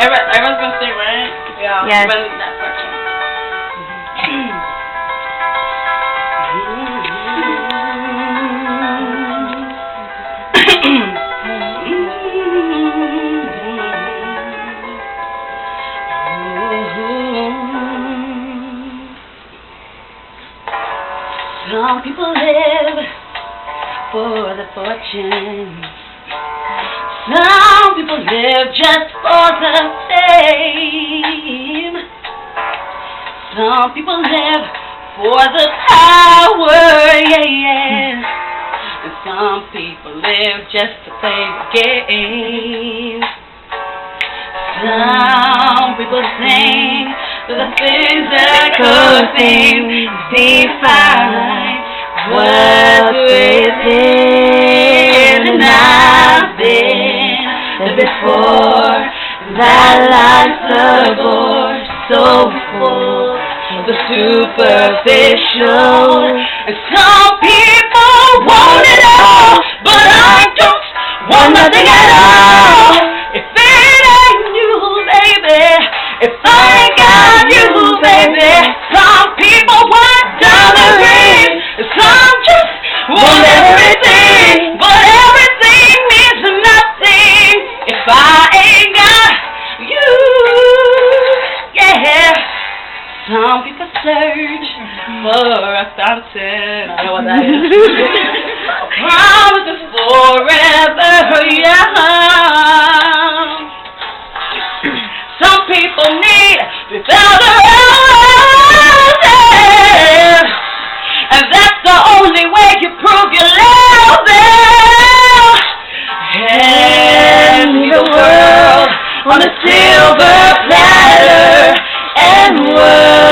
Everyone's gonna sing, right? Yeah. Yes. But that part. Some people live for the fortune. Some people live just for the fame. Some people live for the power, yeah. And some people live just to play the game. Some people sing the physical things define what's within. And I've been there before. That life's a bore, so full of the superficial. And some people want it all, but I don't want nothing at all. If it ain't you, baby, if I ain't got you, baby. Some people want diamond rings, and some just want everything, but everything means nothing if I ain't got you, yeah. Some people search for a fountain. I know what that is. Promises forever young. Some people need 3,000 roses, and that's the only way you prove you love them. Hand me the world on a silver platter, and world